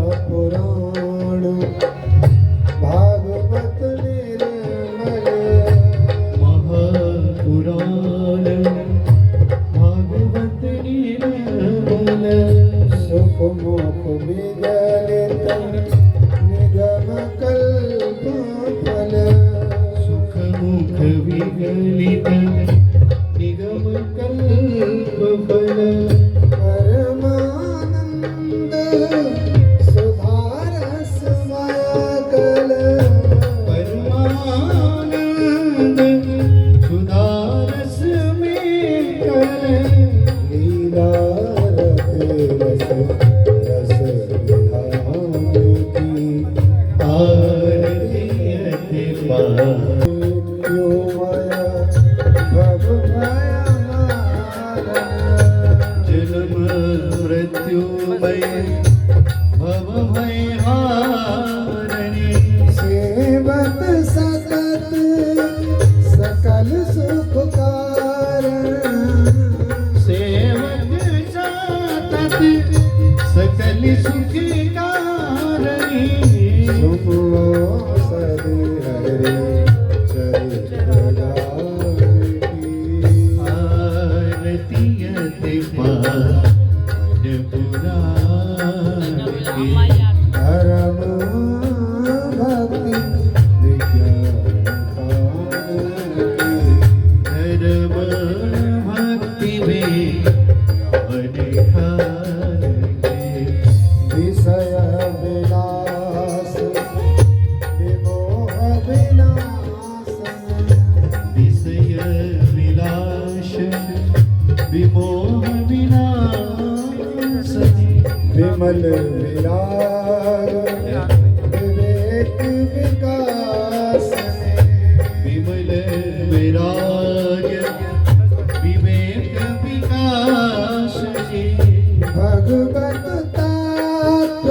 महापुराण भागवत निर्मल महापुराण भागवत निर्मल सुख मुख विजलित निगम कल्प फल सुख मुख विगलित निगम कल्प फल परमानंद सुधारस कल परमानंद सुधारस में कल लीला रस रस विधान की आरती अति पार यो माया भव भया जन्म मृत्युमय भव भय हारणी सेवत सतत सकल सुख कारण सेवक सतत सकल सुख कारणी सुमो सदि हरे चरित्र गायकी आरती अति पार पुराण की धर्म भक्ति विज्ञान धर्म भक्ति में ज्ञान के विषय विलास विमोह विनाशन विषय विलास विमोह विनाशनी विमल विराग विवेक विकास विमल विराग विवेक विकास जी भगवत तत्व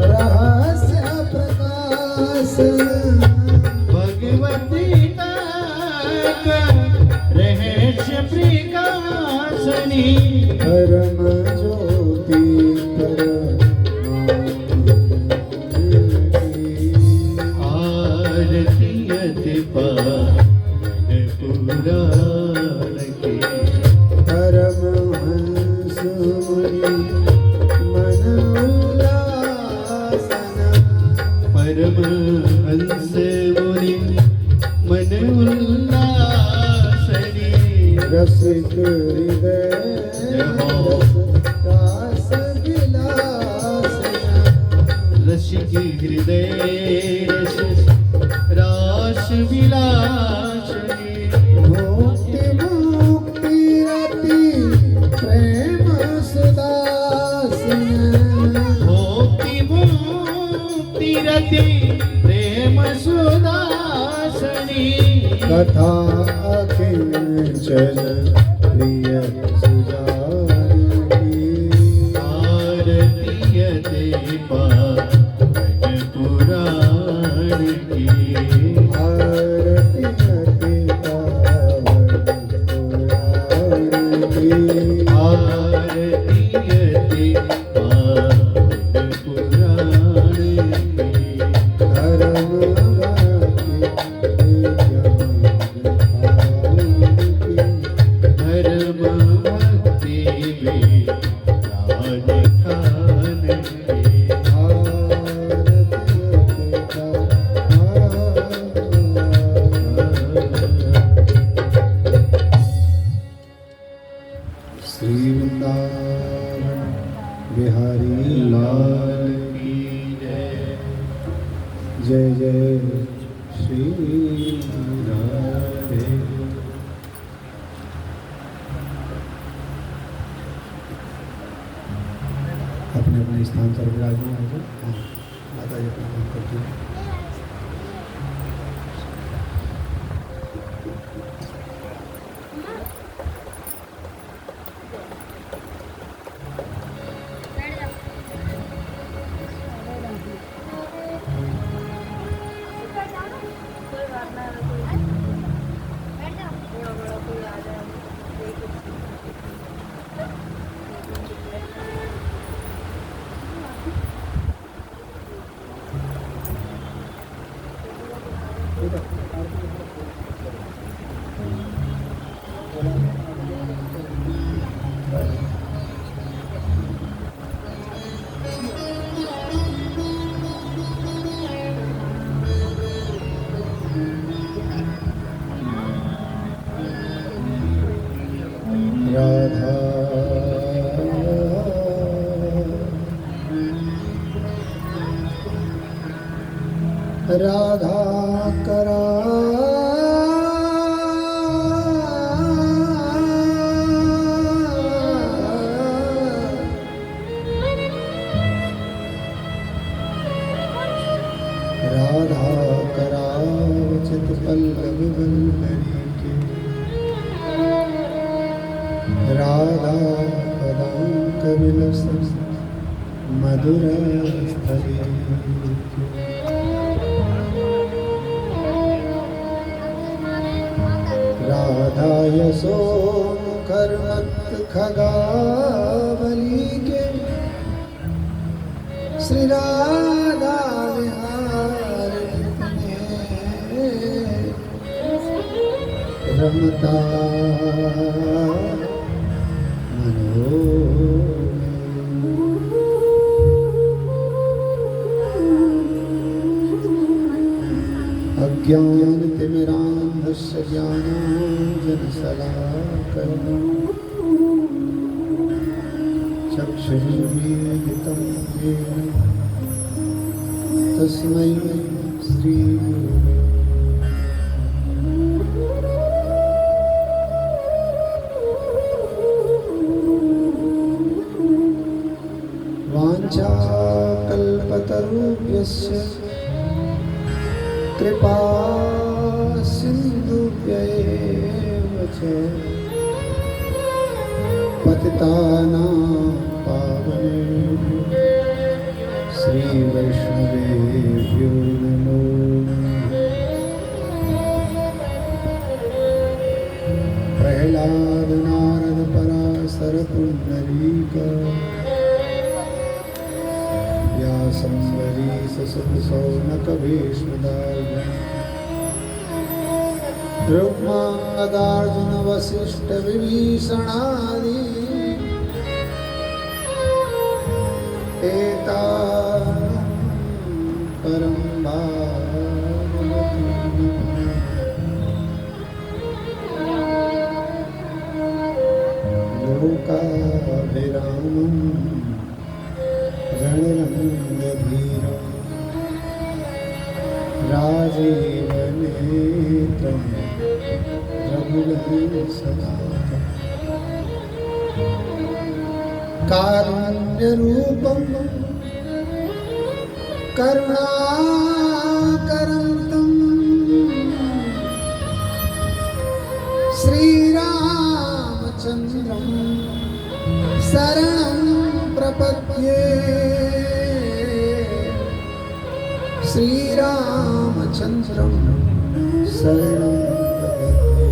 रहस्य प्रकाश भगवती तत्व रहस्य प्रकाशनी परम ज्योति आरती अति पार पुराण की परम हंस मुनि मन उल्लासन परम हंस मुनि मन उल्लासनी रसिक हृदय रस कास विलासन रसिक हृदय रस रास विलासनी मुक्ति मुक्ति रति प्रेम सुदासन भोक्ति मुक्ति रति प्रेम सुदासनी कथा अकिंचन प्रिय सुजानकी आरती अति पार पुराण की आरती अति पावन पुराण की आरती अति पार पुराण की धर्म भक्ति धर्म भक्ति विज्ञान खान की श्री वृंदावन बिहारी लाल की जय जय जय श्री राधे। अपने अपने स्थान पर विराजमान हो जाओ। हाँ, माता जी अपना काम करती है। बैठ जाओ। राधा राधा करा राधा करावचित पल्लव वल्लरी के राधा पदांक विलस मधुर स्थली राधा यशोमुखर्मत खगावली के श्री राधा विहार रमता अज्ञान तिमिरान्धस्य ज्ञानाञ्जनशलाकया चक्षुरुन्मीलितं येन तस्मै श्रीगुरवे वाञ्छाकल्पतरुभ्यश्च कृपा सिन्धुभ्यैव च पतितानां पावनेभ्यो श्रीवैष्णवेभ्यो नमो प्रह्लाद नारद पराशर पुण्डरीक व्यासंवरीश सुत सौनक भीष्मदार्य रुक्माङ्गदार्जुन वसिष्ठ विभीषणादि एतान् परं भागवतं लोकाभिरामम् रणरङ्गधीरं राजीवनेत्रं रघुवंशनाथं कारुण्यरूपं करुणाकरं तं श्रीरामचन्द्रं शरणं प्रपद्ये श्रीरामचन्द्रं शरणं प्रपद्ये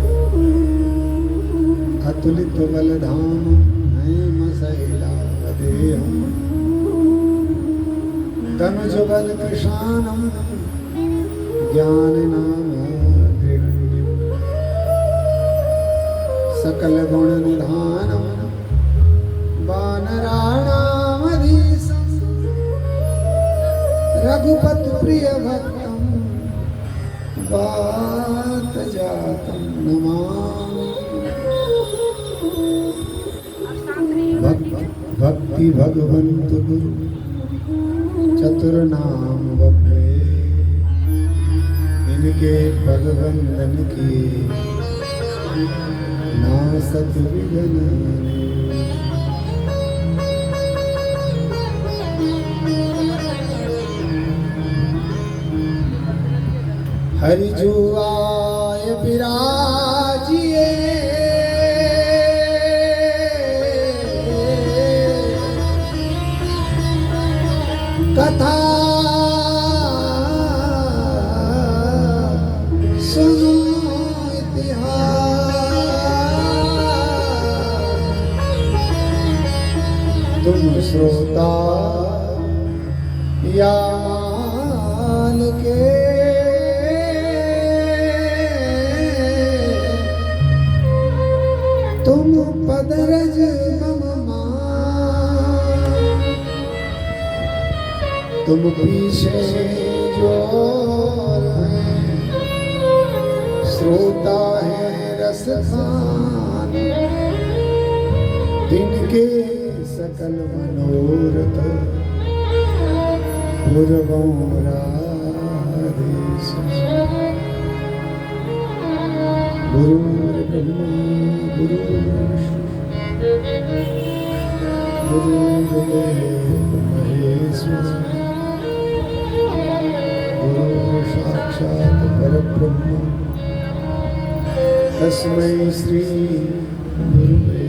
अतुलितबलधामं हेमशैलावदेहं तनुजबलकृशानं ज्ञाननामग्रगण्यं सकलगुणनिधानं वानराणामधीशं रघुपति प्रिय भक्तं वातजातं नमामि। भक्ति भगवन्तु गुरु चतुर्नाम बप्पे इनके भगवंदन की नासत विघ्न हरि जुआय विराजिए कथा सुनो इतिहास तुम श्रोता या माल के तुम पदरज तुम पीछे जो हैं श्रोता है रसखान तिनके सकल मनोरथ पूर्वं राधेश। गुरुर्ब्रह्मा गुरुर्विष्णु गुरुर्देवो महेश्वर गुरु साक्षात् परब्रह्म तस्मै श्री गुरुवे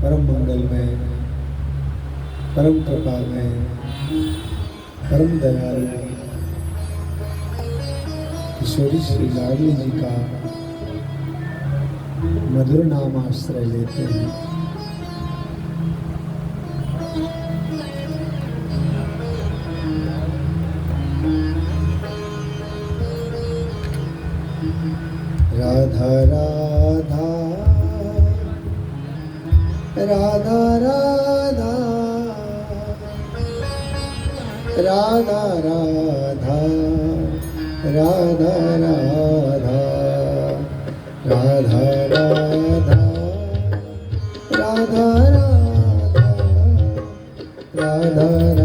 परम मंगल में, परम कृपा में, परम दयालु ईश्वरी श्री लाडली जी का मधुर नाम आश्रय लेते हैं। राधा राधा राधा राधा राधा राधा राधा राधा राधा राधा राधा राधा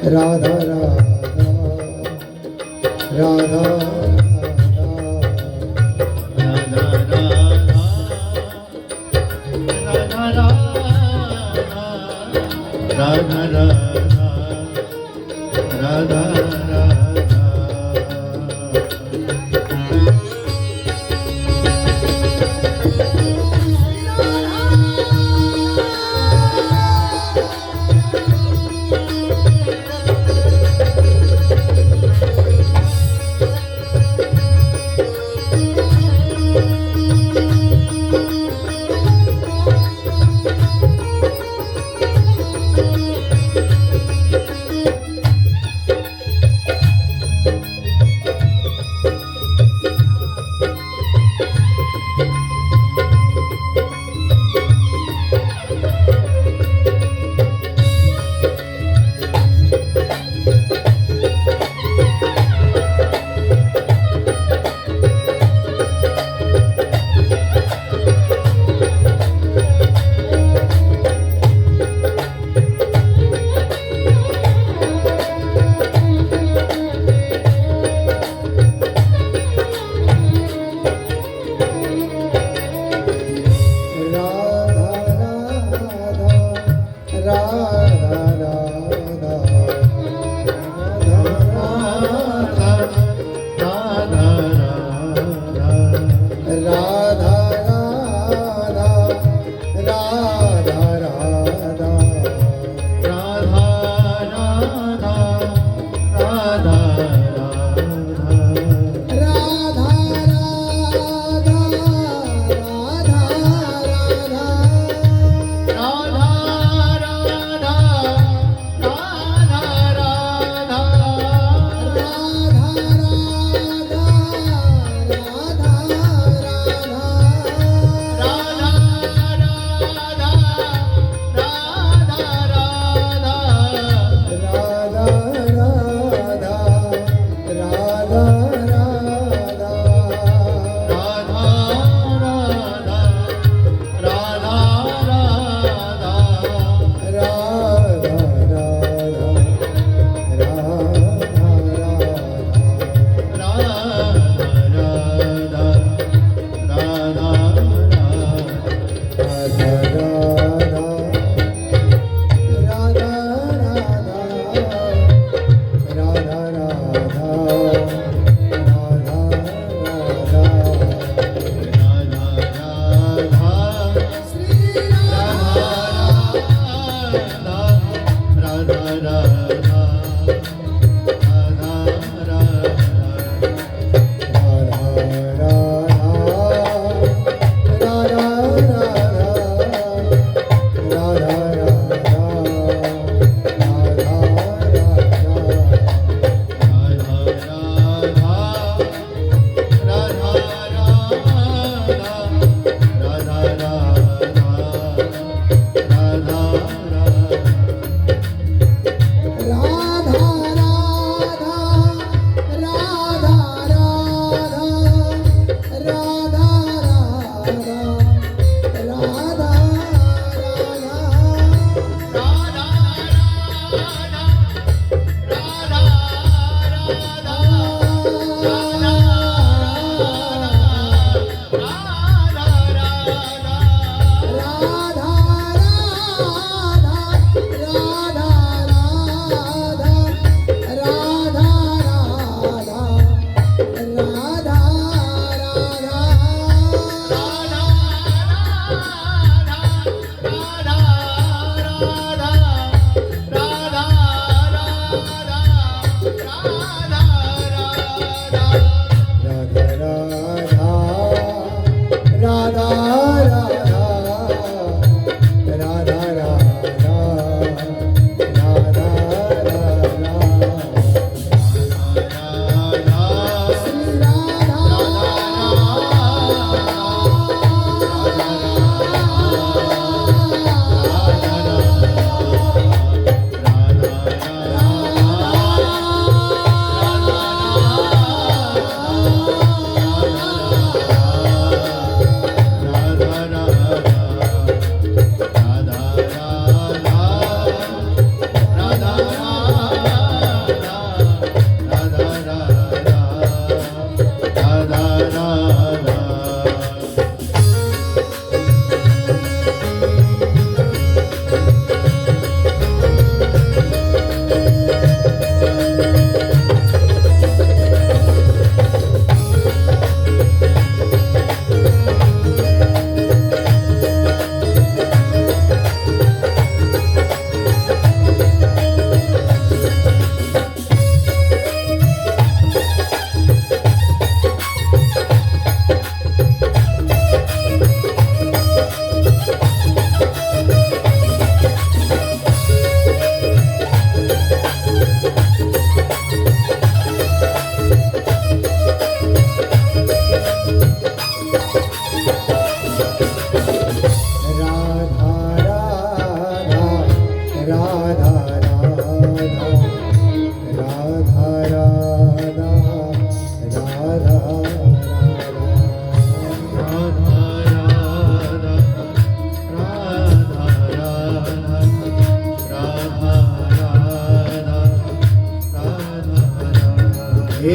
राधा राधा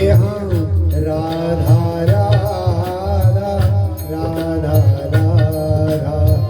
हाँ राधा राधा राधा राधा राधा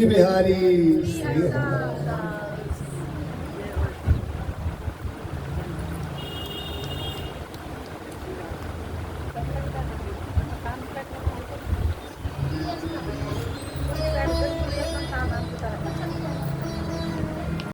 बिहारी श्री राम।